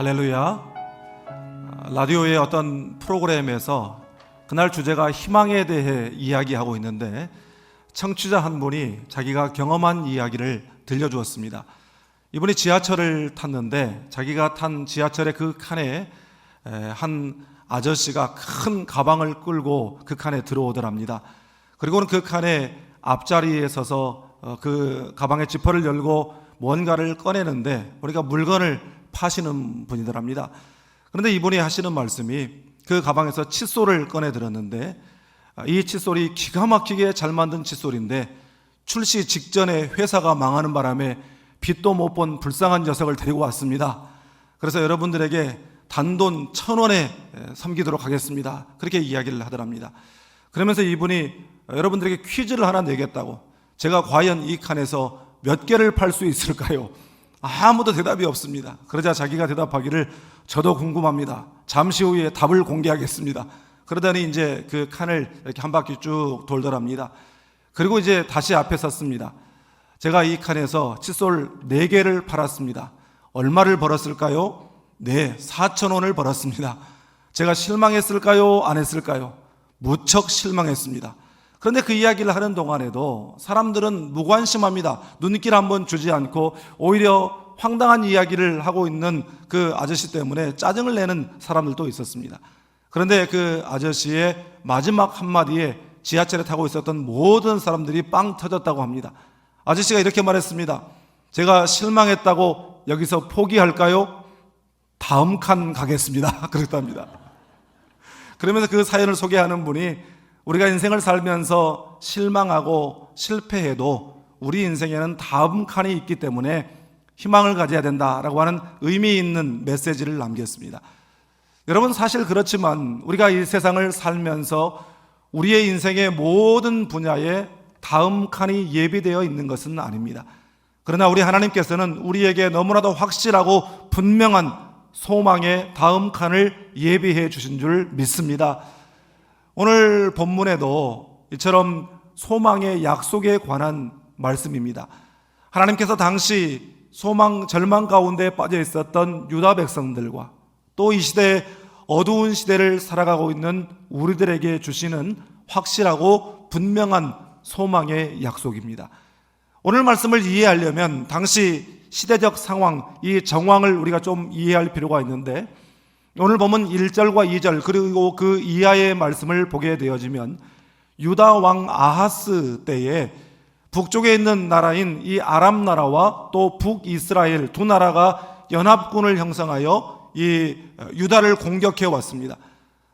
할렐루야. 라디오의 어떤 프로그램에서 그날 주제가 희망에 대해 이야기하고 있는데 청취자 한 분이 자기가 경험한 이야기를 들려주었습니다. 이분이 지하철을 탔는데 자기가 탄 지하철의 그 칸에 한 아저씨가 큰 가방을 끌고 그 칸에 들어오더랍니다. 그리고는 그 칸에 앞자리에 서서 그 가방의 지퍼를 열고 뭔가를 꺼내는데 보니까 물건을 파시는 분이더랍니다. 그런데 이분이 하시는 말씀이 그 가방에서 칫솔을 꺼내 들었는데 이 칫솔이 기가 막히게 잘 만든 칫솔인데 출시 직전에 회사가 망하는 바람에 빚도 못 본 불쌍한 녀석을 데리고 왔습니다. 그래서 여러분들에게 단돈 1,000원에 섬기도록 하겠습니다. 그렇게 이야기를 하더랍니다. 그러면서 이분이 여러분들에게 퀴즈를 하나 내겠다고, 제가 과연 이 칸에서 몇 개를 팔 수 있을까요? 아무도 대답이 없습니다. 그러자 자기가 대답하기를 저도 궁금합니다. 잠시 후에 답을 공개하겠습니다. 그러더니 이제 그 칸을 이렇게 한 바퀴 쭉 돌더랍니다. 그리고 이제 다시 앞에 섰습니다. 제가 이 칸에서 칫솔 4개를 팔았습니다. 얼마를 벌었을까요? 네, 4,000원을 벌었습니다. 제가 실망했을까요? 안 했을까요? 무척 실망했습니다. 그런데 그 이야기를 하는 동안에도 사람들은 무관심합니다. 눈길 한번 주지 않고 오히려 황당한 이야기를 하고 있는 그 아저씨 때문에 짜증을 내는 사람들도 있었습니다. 그런데 그 아저씨의 마지막 한마디에 지하철에 타고 있었던 모든 사람들이 빵 터졌다고 합니다. 아저씨가 이렇게 말했습니다. 제가 실망했다고 여기서 포기할까요? 다음 칸 가겠습니다. 그랬답니다. 그러면서 그 사연을 소개하는 분이 우리가 인생을 살면서 실망하고 실패해도 우리 인생에는 다음 칸이 있기 때문에 희망을 가져야 된다라고 하는 의미 있는 메시지를 남겼습니다. 여러분, 사실 그렇지만 우리가 이 세상을 살면서 우리의 인생의 모든 분야에 다음 칸이 예비되어 있는 것은 아닙니다. 그러나 우리 하나님께서는 우리에게 너무나도 확실하고 분명한 소망의 다음 칸을 예비해 주신 줄 믿습니다. 오늘 본문에도 이처럼 소망의 약속에 관한 말씀입니다. 하나님께서 당시 절망 가운데 빠져 있었던 유다 백성들과 또 이 시대에 어두운 시대를 살아가고 있는 우리들에게 주시는 확실하고 분명한 소망의 약속입니다. 오늘 말씀을 이해하려면 당시 시대적 상황, 이 정황을 우리가 좀 이해할 필요가 있는데 오늘 보면 1절과 2절 그리고 그 이하의 말씀을 보게 되어지면 유다 왕 아하스 때에 북쪽에 있는 나라인 이 아람 나라와 또 북이스라엘 두 나라가 연합군을 형성하여 이 유다를 공격해 왔습니다.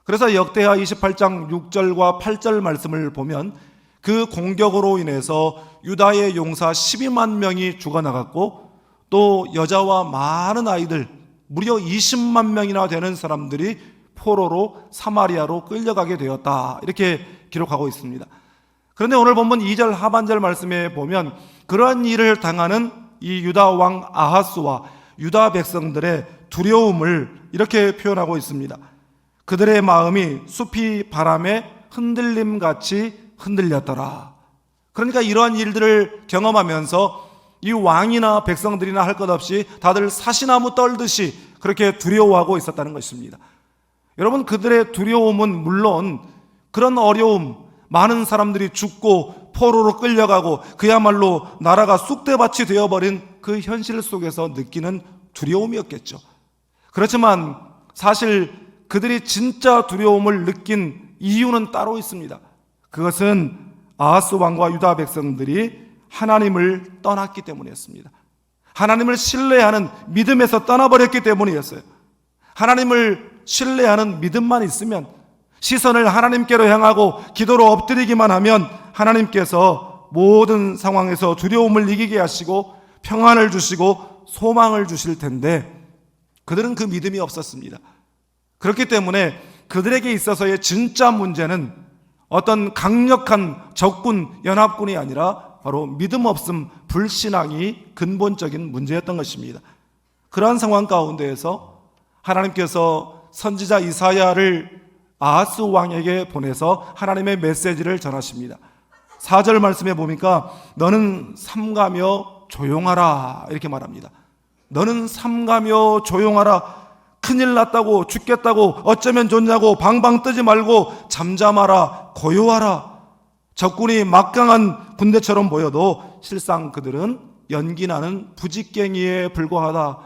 그래서 역대하 28장 6절과 8절 말씀을 보면 그 공격으로 인해서 유다의 용사 12만 명이 죽어나갔고 또 여자와 많은 아이들 무려 20만 명이나 되는 사람들이 포로로 사마리아로 끌려가게 되었다, 이렇게 기록하고 있습니다. 그런데 오늘 본문 2절 하반절 말씀에 보면 그러한 일을 당하는 이 유다 왕 아하스와 유다 백성들의 두려움을 이렇게 표현하고 있습니다. 그들의 마음이 숲이 바람에 흔들림같이 흔들렸더라. 그러니까 이러한 일들을 경험하면서 이 왕이나 백성들이나 할 것 없이 다들 사시나무 떨듯이 그렇게 두려워하고 있었다는 것입니다. 여러분, 그들의 두려움은 물론 그런 어려움, 많은 사람들이 죽고 포로로 끌려가고 그야말로 나라가 쑥대밭이 되어버린 그 현실 속에서 느끼는 두려움이었겠죠. 그렇지만 사실 그들이 진짜 두려움을 느낀 이유는 따로 있습니다. 그것은 아하스 왕과 유다 백성들이 하나님을 떠났기 때문이었습니다. 하나님을 신뢰하는 믿음에서 떠나버렸기 때문이었어요. 하나님을 신뢰하는 믿음만 있으면, 시선을 하나님께로 향하고 기도로 엎드리기만 하면 하나님께서 모든 상황에서 두려움을 이기게 하시고 평안을 주시고 소망을 주실 텐데 그들은 그 믿음이 없었습니다. 그렇기 때문에 그들에게 있어서의 진짜 문제는 어떤 강력한 적군, 연합군이 아니라 바로 믿음 없음, 불신앙이 근본적인 문제였던 것입니다. 그러한 상황 가운데에서 하나님께서 선지자 이사야를 아하스 왕에게 보내서 하나님의 메시지를 전하십니다. 4절 말씀에 보니까 너는 삼가며 조용하라, 이렇게 말합니다. 너는 삼가며 조용하라. 큰일 났다고, 죽겠다고, 어쩌면 좋냐고 방방 뜨지 말고 잠잠하라, 고요하라. 적군이 막강한 군대처럼 보여도 실상 그들은 연기나는 부직갱이에 불과하다.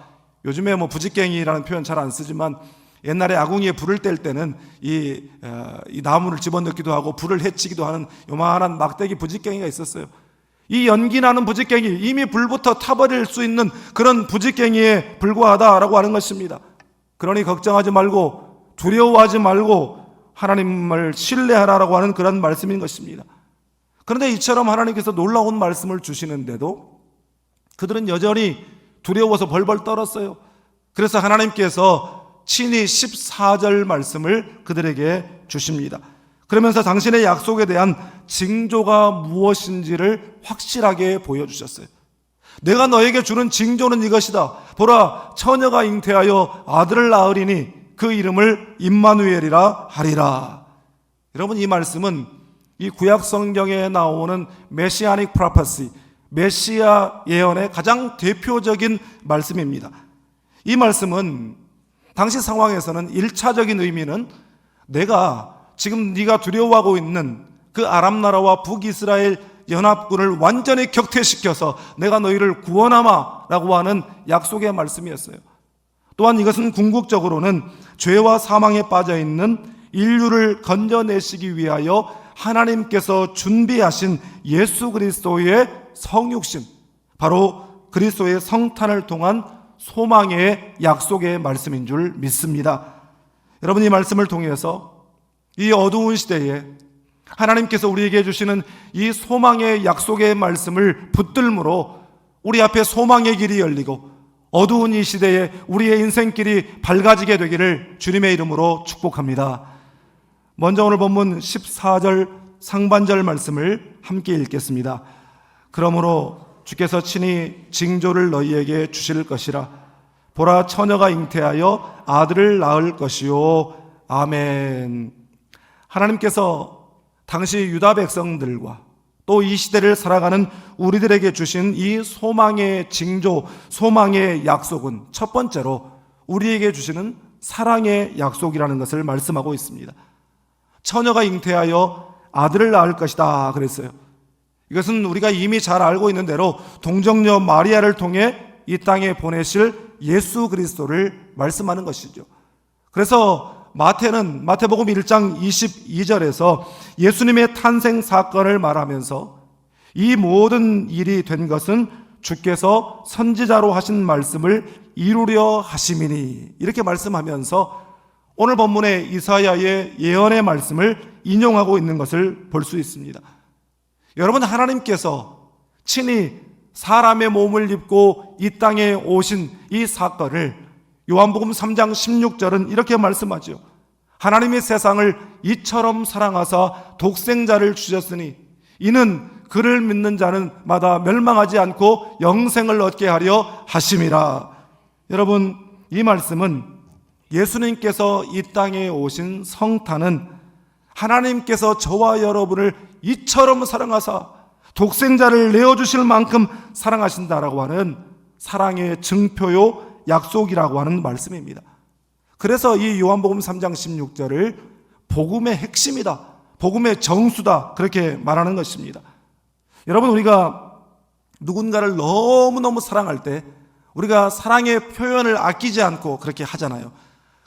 요즘에 부직갱이라는 표현 잘 안 쓰지만 옛날에 아궁이에 불을 뗄 때는 이 나무를 집어넣기도 하고 불을 해치기도 하는 요만한 막대기 부직갱이가 있었어요. 이 연기나는 부직갱이, 이미 불부터 타버릴 수 있는 그런 부직갱이에 불과하다라고 하는 것입니다. 그러니 걱정하지 말고 두려워하지 말고 하나님을 신뢰하라라고 하는 그런 말씀인 것입니다. 그런데 이처럼 하나님께서 놀라운 말씀을 주시는데도 그들은 여전히 두려워서 벌벌 떨었어요. 그래서 하나님께서 친히 14절 말씀을 그들에게 주십니다. 그러면서 당신의 약속에 대한 징조가 무엇인지를 확실하게 보여주셨어요. 내가 너에게 주는 징조는 이것이다. 보라, 처녀가 잉태하여 아들을 낳으리니 그 이름을 임마누엘이라 하리라. 여러분, 이 말씀은 이 구약 성경에 나오는 메시아닉 프로페시, 메시아 예언의 가장 대표적인 말씀입니다. 이 말씀은 당시 상황에서는 1차적인 의미는 내가 지금 네가 두려워하고 있는 그 아람 나라와 북이스라엘 연합군을 완전히 격퇴시켜서 내가 너희를 구원하마 라고 하는 약속의 말씀이었어요. 또한 이것은 궁극적으로는 죄와 사망에 빠져있는 인류를 건져내시기 위하여 하나님께서 준비하신 예수 그리스도의 성육신, 바로 그리스도의 성탄을 통한 소망의 약속의 말씀인 줄 믿습니다. 여러분, 이 말씀을 통해서 이 어두운 시대에 하나님께서 우리에게 주시는 이 소망의 약속의 말씀을 붙들므로 우리 앞에 소망의 길이 열리고 어두운 이 시대에 우리의 인생길이 밝아지게 되기를 주님의 이름으로 축복합니다. 먼저 오늘 본문 14절 상반절 말씀을 함께 읽겠습니다. 그러므로 주께서 친히 징조를 너희에게 주실 것이라. 보라, 처녀가 잉태하여 아들을 낳을 것이요. 아멘. 하나님께서 당시 유다 백성들과 또 이 시대를 살아가는 우리들에게 주신 이 소망의 징조, 소망의 약속은 첫 번째로 우리에게 주시는 사랑의 약속이라는 것을 말씀하고 있습니다. 처녀가 잉태하여 아들을 낳을 것이다 그랬어요. 이것은 우리가 이미 잘 알고 있는 대로 동정녀 마리아를 통해 이 땅에 보내실 예수 그리스도를 말씀하는 것이죠. 그래서 마태복음 1장 22절에서 예수님의 탄생 사건을 말하면서 이 모든 일이 된 것은 주께서 선지자로 하신 말씀을 이루려 하심이니, 이렇게 말씀하면서 오늘 본문의 이사야의 예언의 말씀을 인용하고 있는 것을 볼 수 있습니다. 여러분, 하나님께서 친히 사람의 몸을 입고 이 땅에 오신 이 사건을 요한복음 3장 16절은 이렇게 말씀하죠. 하나님이 세상을 이처럼 사랑하사 독생자를 주셨으니 이는 그를 믿는 자는 마다 멸망하지 않고 영생을 얻게 하려 하심이라. 여러분, 이 말씀은 예수님께서 이 땅에 오신 성탄은 하나님께서 저와 여러분을 이처럼 사랑하사 독생자를 내어주실 만큼 사랑하신다라고 하는 사랑의 증표요 약속이라고 하는 말씀입니다. 그래서 이 요한복음 3장 16절을 복음의 핵심이다, 복음의 정수다, 그렇게 말하는 것입니다. 여러분, 우리가 누군가를 너무너무 사랑할 때 우리가 사랑의 표현을 아끼지 않고 그렇게 하잖아요.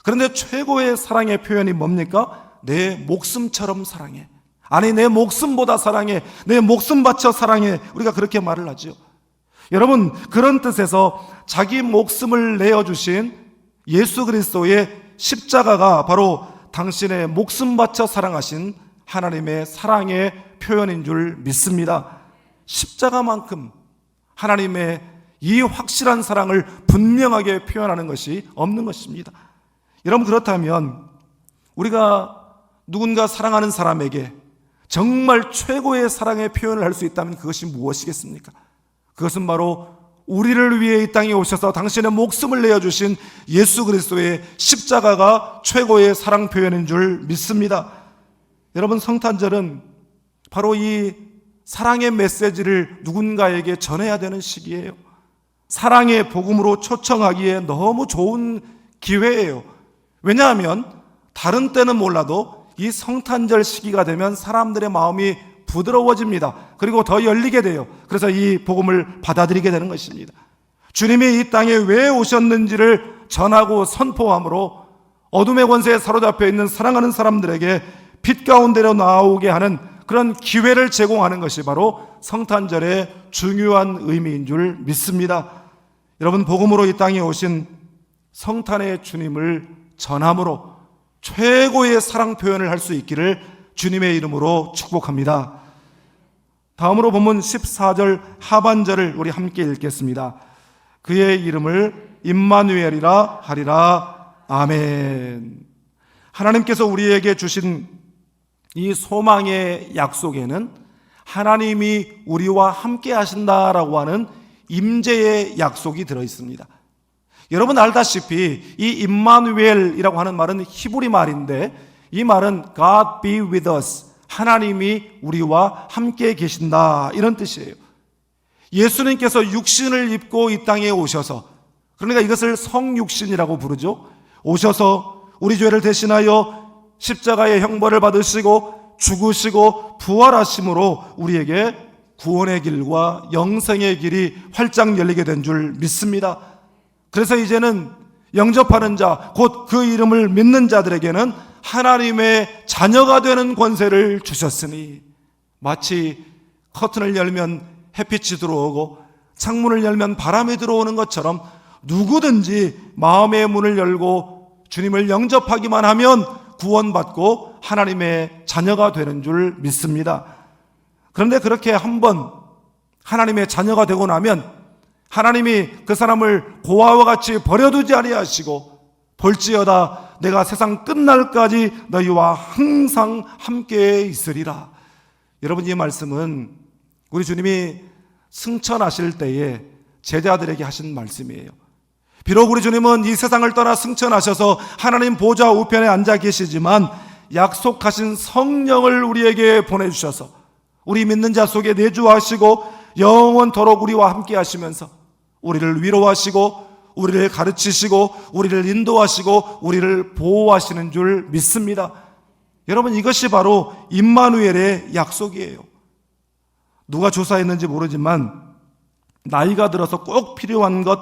그런데 최고의 사랑의 표현이 뭡니까? 내 목숨처럼 사랑해. 아니, 내 목숨보다 사랑해. 내 목숨 바쳐 사랑해. 우리가 그렇게 말을 하죠. 여러분, 그런 뜻에서 자기 목숨을 내어주신 예수 그리스도의 십자가가 바로 당신의 목숨 바쳐 사랑하신 하나님의 사랑의 표현인 줄 믿습니다. 십자가만큼 하나님의 이 확실한 사랑을 분명하게 표현하는 것이 없는 것입니다. 여러분, 그렇다면 우리가 누군가 사랑하는 사람에게 정말 최고의 사랑의 표현을 할 수 있다면 그것이 무엇이겠습니까? 그것은 바로 우리를 위해 이 땅에 오셔서 당신의 목숨을 내어주신 예수 그리스도의 십자가가 최고의 사랑 표현인 줄 믿습니다. 여러분, 성탄절은 바로 이 사랑의 메시지를 누군가에게 전해야 되는 시기예요. 사랑의 복음으로 초청하기에 너무 좋은 기회예요. 왜냐하면 다른 때는 몰라도 이 성탄절 시기가 되면 사람들의 마음이 부드러워집니다. 그리고 더 열리게 돼요. 그래서 이 복음을 받아들이게 되는 것입니다. 주님이 이 땅에 왜 오셨는지를 전하고 선포함으로 어둠의 권세에 사로잡혀 있는 사랑하는 사람들에게 빛 가운데로 나오게 하는 그런 기회를 제공하는 것이 바로 성탄절의 중요한 의미인 줄 믿습니다. 여러분, 복음으로 이 땅에 오신 성탄의 주님을 전함으로 최고의 사랑 표현을 할 수 있기를 주님의 이름으로 축복합니다. 다음으로 본문 14절 하반절을 우리 함께 읽겠습니다. 그의 이름을 임마누엘이라 하리라. 아멘. 하나님께서 우리에게 주신 이 소망의 약속에는 하나님이 우리와 함께 하신다라고 하는 임재의 약속이 들어있습니다. 여러분 알다시피 이 임마누엘이라고 하는 말은 히브리 말인데 이 말은 God be with us, 하나님이 우리와 함께 계신다, 이런 뜻이에요. 예수님께서 육신을 입고 이 땅에 오셔서, 그러니까 이것을 성육신이라고 부르죠. 오셔서 우리 죄를 대신하여 십자가의 형벌을 받으시고 죽으시고 부활하심으로 우리에게 구원의 길과 영생의 길이 활짝 열리게 된 줄 믿습니다. 그래서 이제는 영접하는 자, 곧 그 이름을 믿는 자들에게는 하나님의 자녀가 되는 권세를 주셨으니, 마치 커튼을 열면 햇빛이 들어오고 창문을 열면 바람이 들어오는 것처럼 누구든지 마음의 문을 열고 주님을 영접하기만 하면 구원받고 하나님의 자녀가 되는 줄 믿습니다. 그런데 그렇게 한번 하나님의 자녀가 되고 나면 하나님이 그 사람을 고아와 같이 버려두지 아니하시고 볼지어다 내가 세상 끝날까지 너희와 항상 함께 있으리라. 여러분, 이 말씀은 우리 주님이 승천하실 때에 제자들에게 하신 말씀이에요. 비록 우리 주님은 이 세상을 떠나 승천하셔서 하나님 보좌 우편에 앉아 계시지만 약속하신 성령을 우리에게 보내주셔서 우리 믿는 자 속에 내주하시고 영원토록 우리와 함께 하시면서 우리를 위로하시고 우리를 가르치시고 우리를 인도하시고 우리를 보호하시는 줄 믿습니다. 여러분, 이것이 바로 임마누엘의 약속이에요. 누가 조사했는지 모르지만 나이가 들어서 꼭 필요한 것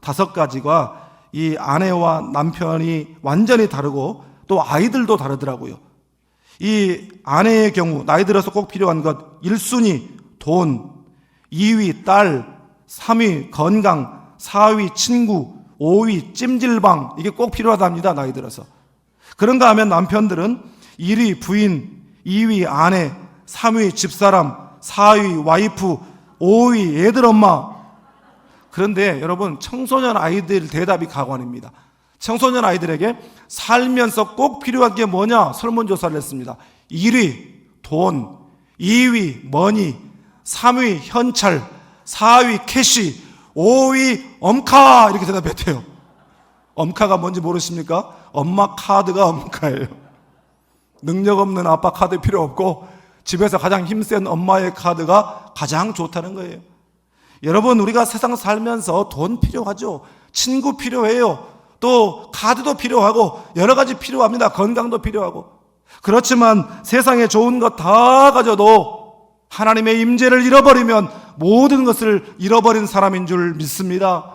5가지가 이 아내와 남편이 완전히 다르고 또 아이들도 다르더라고요. 이 아내의 경우 나이 들어서 꼭 필요한 것 1순위 돈, 2위 딸, 3위 건강, 4위 친구, 5위 찜질방, 이게 꼭 필요하답니다. 나이 들어서. 그런가 하면 남편들은 1위 부인, 2위 아내, 3위 집사람, 4위 와이프, 5위 애들 엄마. 그런데 여러분, 청소년 아이들 대답이 가관입니다. 청소년 아이들에게 살면서 꼭 필요한 게 뭐냐 설문조사를 했습니다. 1위 돈, 2위 머니, 3위 현찰, 4위 캐시, 5위 엄카, 이렇게 대답했대요. 엄카가 뭔지 모르십니까? 엄마 카드가 엄카예요. 능력 없는 아빠 카드 필요 없고 집에서 가장 힘센 엄마의 카드가 가장 좋다는 거예요. 여러분, 우리가 세상 살면서 돈 필요하죠. 친구 필요해요. 또 카드도 필요하고 여러 가지 필요합니다. 건강도 필요하고. 그렇지만 세상에 좋은 것 다 가져도 하나님의 임재를 잃어버리면 모든 것을 잃어버린 사람인 줄 믿습니다.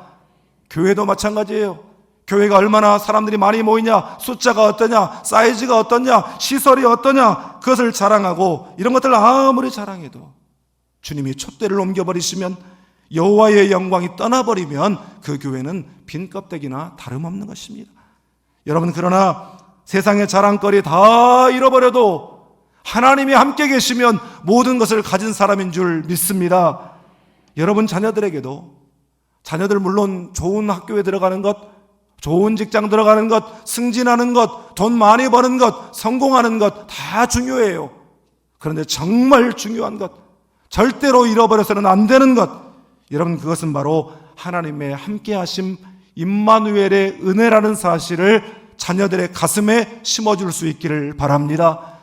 교회도 마찬가지예요. 교회가 얼마나 사람들이 많이 모이냐, 숫자가 어떠냐, 사이즈가 어떠냐, 시설이 어떠냐, 그것을 자랑하고 이런 것들을 아무리 자랑해도 주님이 촛대를 옮겨버리시면, 여호와의 영광이 떠나버리면 그 교회는 빈 껍데기나 다름없는 것입니다. 여러분, 그러나 세상의 자랑거리 다 잃어버려도 하나님이 함께 계시면 모든 것을 가진 사람인 줄 믿습니다. 여러분 자녀들에게도, 자녀들 물론 좋은 학교에 들어가는 것, 좋은 직장 들어가는 것, 승진하는 것, 돈 많이 버는 것, 성공하는 것 다 중요해요. 그런데 정말 중요한 것, 절대로 잃어버려서는 안 되는 것, 여러분 그것은 바로 하나님의 함께하심, 임마누엘의 은혜라는 사실을 자녀들의 가슴에 심어줄 수 있기를 바랍니다.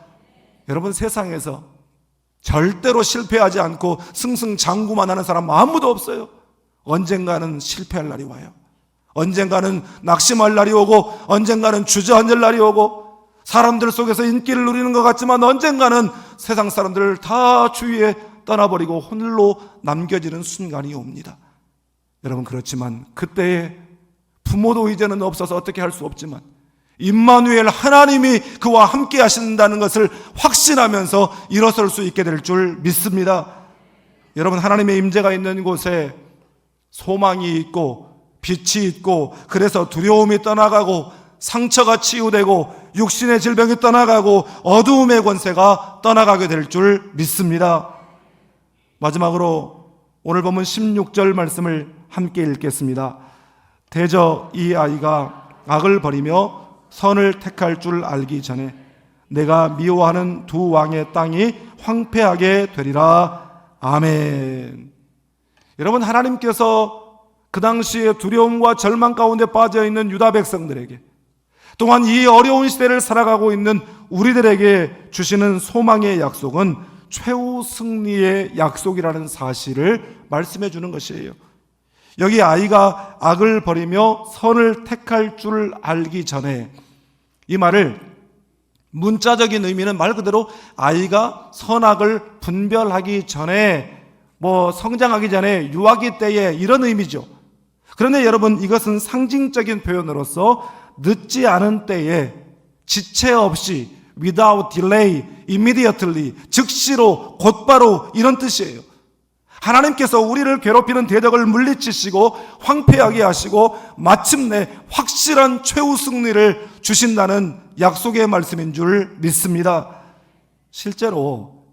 여러분, 세상에서 절대로 실패하지 않고 승승장구만 하는 사람 아무도 없어요. 언젠가는 실패할 날이 와요. 언젠가는 낙심할 날이 오고 언젠가는 주저앉을 날이 오고 사람들 속에서 인기를 누리는 것 같지만 언젠가는 세상 사람들을 다 주위에 떠나버리고 홀로 남겨지는 순간이 옵니다. 여러분, 그렇지만 그때에 부모도 이제는 없어서 어떻게 할 수 없지만 임마누엘 하나님이 그와 함께 하신다는 것을 확신하면서 일어설 수 있게 될 줄 믿습니다. 여러분, 하나님의 임재가 있는 곳에 소망이 있고 빛이 있고, 그래서 두려움이 떠나가고 상처가 치유되고 육신의 질병이 떠나가고 어두움의 권세가 떠나가게 될 줄 믿습니다. 마지막으로 오늘 본문 16절 말씀을 함께 읽겠습니다. 대저 이 아이가 악을 버리며 선을 택할 줄 알기 전에 내가 미워하는 두 왕의 땅이 황폐하게 되리라. 아멘. 여러분, 하나님께서 그 당시에 두려움과 절망 가운데 빠져있는 유다 백성들에게, 또한 이 어려운 시대를 살아가고 있는 우리들에게 주시는 소망의 약속은 최후 승리의 약속이라는 사실을 말씀해 주는 것이에요. 여기 아이가 악을 버리며 선을 택할 줄 알기 전에, 이 말을 문자적인 의미는 말 그대로 아이가 선악을 분별하기 전에, 성장하기 전에, 유아기 때에, 이런 의미죠. 그런데 여러분, 이것은 상징적인 표현으로서 늦지 않은 때에 지체 없이, without delay, immediately, 즉시로, 곧바로, 이런 뜻이에요. 하나님께서 우리를 괴롭히는 대적을 물리치시고 황폐하게 하시고 마침내 확실한 최후 승리를 주신다는 약속의 말씀인 줄 믿습니다. 실제로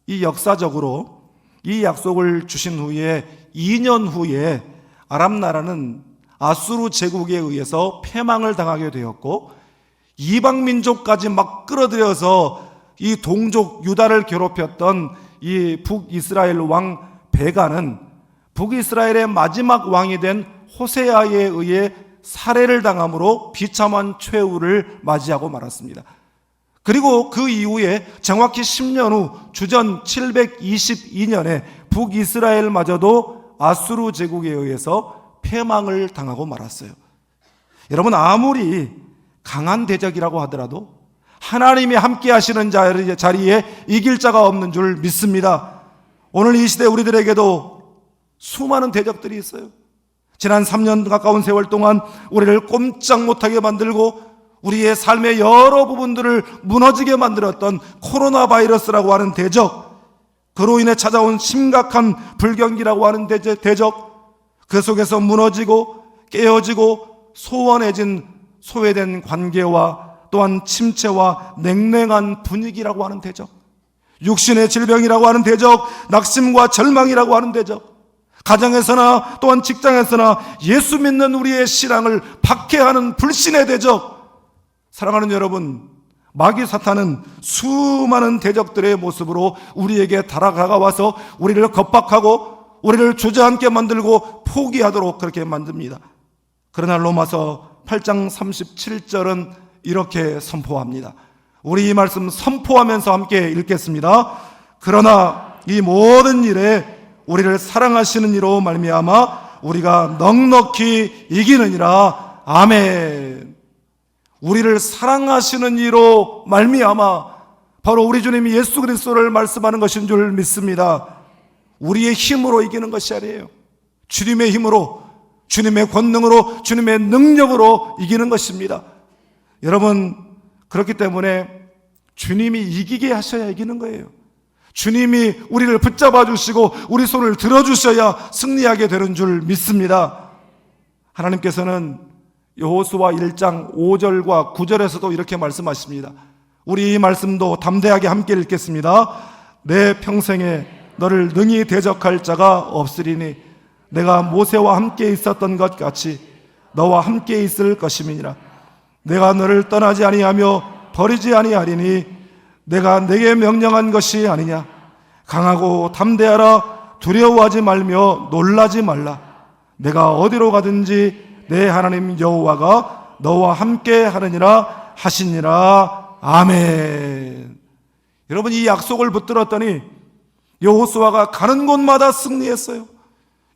이 역사적으로 이 약속을 주신 후에 2년 후에 아람 나라는 아수르 제국에 의해서 패망을 당하게 되었고, 이방 민족까지 막 끌어들여서 이 동족 유다를 괴롭혔던 이 북이스라엘 왕 베가는 북이스라엘의 마지막 왕이 된 호세아에 의해 살해를 당함으로 비참한 최후를 맞이하고 말았습니다. 그리고 그 이후에 정확히 10년 후 주전 722년에 북이스라엘마저도 아수르 제국에 의해서 패망을 당하고 말았어요. 여러분, 아무리 강한 대적이라고 하더라도 하나님이 함께 하시는 자리에 이길 자가 없는 줄 믿습니다. 오늘 이 시대 우리들에게도 수많은 대적들이 있어요. 지난 3년 가까운 세월 동안 우리를 꼼짝 못하게 만들고 우리의 삶의 여러 부분들을 무너지게 만들었던 코로나 바이러스라고 하는 대적, 그로 인해 찾아온 심각한 불경기라고 하는 대적, 그 속에서 무너지고 깨어지고 소원해진 소외된 관계와 또한 침체와 냉랭한 분위기라고 하는 대적, 육신의 질병이라고 하는 대적, 낙심과 절망이라고 하는 대적, 가정에서나 또한 직장에서나 예수 믿는 우리의 신앙을 박해하는 불신의 대적. 사랑하는 여러분, 마귀 사탄은 수많은 대적들의 모습으로 우리에게 다가와서 우리를 겁박하고 우리를 주저앉게 만들고 포기하도록 그렇게 만듭니다. 그러나 로마서 8장 37절은 이렇게 선포합니다. 우리 이 말씀 선포하면서 함께 읽겠습니다. 그러나 이 모든 일에 우리를 사랑하시는 이로 말미암아 우리가 넉넉히 이기느니라. 아멘. 우리를 사랑하시는 이로 말미암아, 바로 우리 주님이 예수 그리스도를 말씀하는 것인 줄 믿습니다. 우리의 힘으로 이기는 것이 아니에요. 주님의 힘으로, 주님의 권능으로, 주님의 능력으로 이기는 것입니다. 여러분, 그렇기 때문에 주님이 이기게 하셔야 이기는 거예요. 주님이 우리를 붙잡아 주시고 우리 손을 들어주셔야 승리하게 되는 줄 믿습니다. 하나님께서는 여호수아 1장 5절과 9절에서도 이렇게 말씀하십니다. 우리 이 말씀도 담대하게 함께 읽겠습니다. 내 평생에 너를 능히 대적할 자가 없으리니 내가 모세와 함께 있었던 것 같이 너와 함께 있을 것임이니라. 내가 너를 떠나지 아니하며 버리지 아니하리니 내가 내게 명령한 것이 아니냐. 강하고 담대하라. 두려워하지 말며 놀라지 말라. 내가 어디로 가든지 내 하나님 여호와가 너와 함께 하느니라 하시니라. 아멘. 여러분, 이 약속을 붙들었더니 여호수아가 가는 곳마다 승리했어요.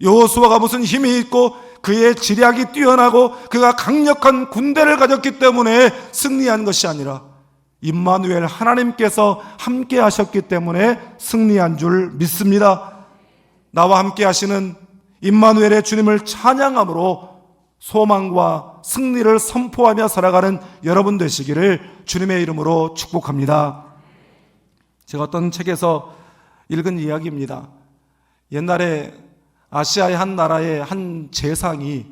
여호수아가 무슨 힘이 있고 그의 지략이 뛰어나고 그가 강력한 군대를 가졌기 때문에 승리한 것이 아니라 임마누엘 하나님께서 함께 하셨기 때문에 승리한 줄 믿습니다. 나와 함께 하시는 임마누엘의 주님을 찬양함으로 소망과 승리를 선포하며 살아가는 여러분 되시기를 주님의 이름으로 축복합니다. 제가 어떤 책에서 읽은 이야기입니다. 옛날에 아시아의 한 나라의 한 재상이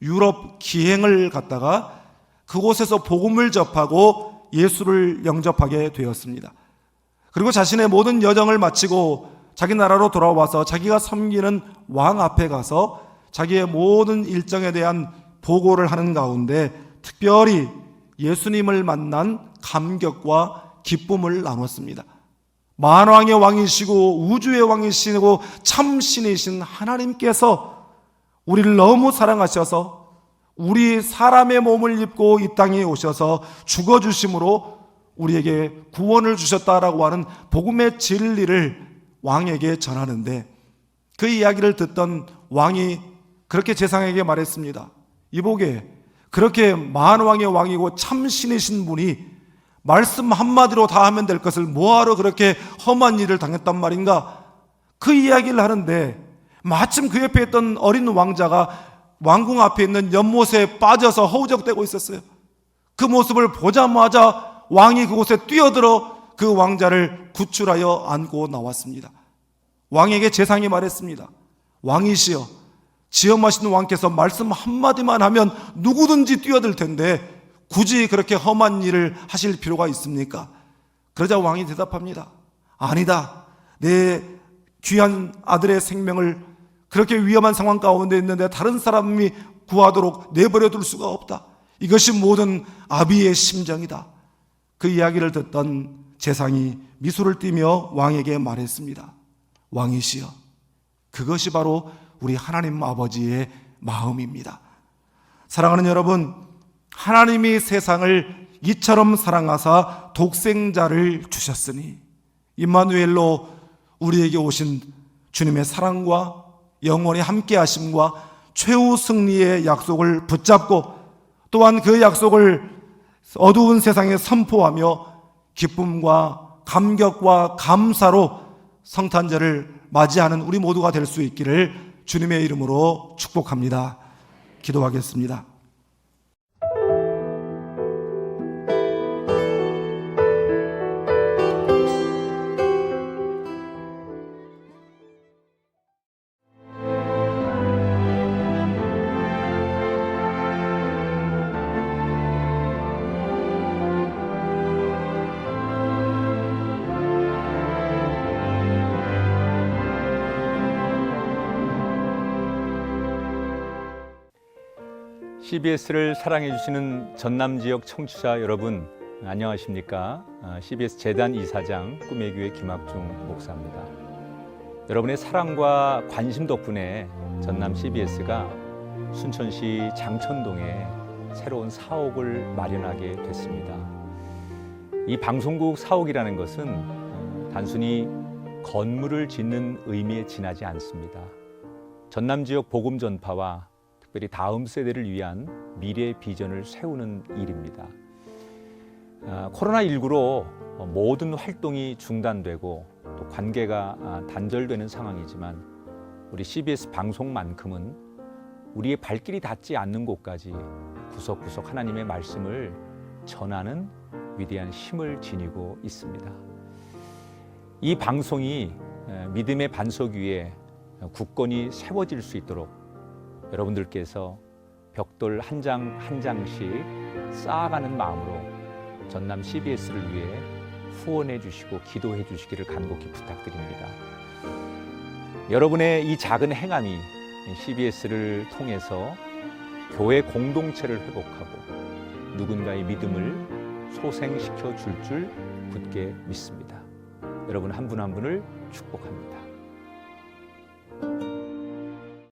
유럽 기행을 갔다가 그곳에서 복음을 접하고 예수를 영접하게 되었습니다. 그리고 자신의 모든 여정을 마치고 자기 나라로 돌아와서 자기가 섬기는 왕 앞에 가서 자기의 모든 일정에 대한 보고를 하는 가운데 특별히 예수님을 만난 감격과 기쁨을 나눴습니다. 만왕의 왕이시고 우주의 왕이시고 참신이신 하나님께서 우리를 너무 사랑하셔서 우리 사람의 몸을 입고 이 땅에 오셔서 죽어주심으로 우리에게 구원을 주셨다라고 하는 복음의 진리를 왕에게 전하는데, 그 이야기를 듣던 왕이 그렇게 재상에게 말했습니다. 이보게, 그렇게 만왕의 왕이고 참신이신 분이 말씀 한마디로 다 하면 될 것을 뭐하러 그렇게 험한 일을 당했단 말인가? 그 이야기를 하는데 마침 그 옆에 있던 어린 왕자가 왕궁 앞에 있는 연못에 빠져서 허우적대고 있었어요. 그 모습을 보자마자 왕이 그곳에 뛰어들어 그 왕자를 구출하여 안고 나왔습니다. 왕에게 재상이 말했습니다. 왕이시여, 지엄하신 왕께서 말씀 한마디만 하면 누구든지 뛰어들 텐데 굳이 그렇게 험한 일을 하실 필요가 있습니까? 그러자 왕이 대답합니다. 아니다. 내 귀한 아들의 생명을 그렇게 위험한 상황 가운데 있는데 다른 사람이 구하도록 내버려 둘 수가 없다. 이것이 모든 아비의 심정이다. 그 이야기를 듣던 재상이 미소를 띠며 왕에게 말했습니다. 왕이시여, 그것이 바로 우리 하나님 아버지의 마음입니다. 사랑하는 여러분, 하나님이 세상을 이처럼 사랑하사 독생자를 주셨으니 임마누엘로 우리에게 오신 주님의 사랑과 영원히 함께 하심과 최후 승리의 약속을 붙잡고 또한 그 약속을 어두운 세상에 선포하며 기쁨과 감격과 감사로 성탄절을 맞이하는 우리 모두가 될 수 있기를 주님의 이름으로 축복합니다. 기도하겠습니다. CBS를 사랑해 주시는 전남 지역 청취자 여러분, 안녕하십니까? CBS 재단 이사장 꿈의 교회 김학중 목사입니다. 여러분의 사랑과 관심 덕분에 전남 CBS가 순천시 장천동에 새로운 사옥을 마련하게 됐습니다. 이 방송국 사옥이라는 것은 단순히 건물을 짓는 의미에 지나지 않습니다. 전남 지역 복음 전파와 특별히 다음 세대를 위한 미래 비전을 세우는 일입니다. 코로나19로 모든 활동이 중단되고 또 관계가 단절되는 상황이지만 우리 CBS 방송만큼은 우리의 발길이 닿지 않는 곳까지 구석구석 하나님의 말씀을 전하는 위대한 힘을 지니고 있습니다. 이 방송이 믿음의 반석 위에 굳건히 세워질 수 있도록 여러분들께서 벽돌 한 장 한 장씩 쌓아가는 마음으로 전남 CBS를 위해 후원해 주시고 기도해 주시기를 간곡히 부탁드립니다. 여러분의 이 작은 행함이 CBS를 통해서 교회 공동체를 회복하고 누군가의 믿음을 소생시켜 줄 굳게 믿습니다. 여러분 한 분 한 분을 축복합니다.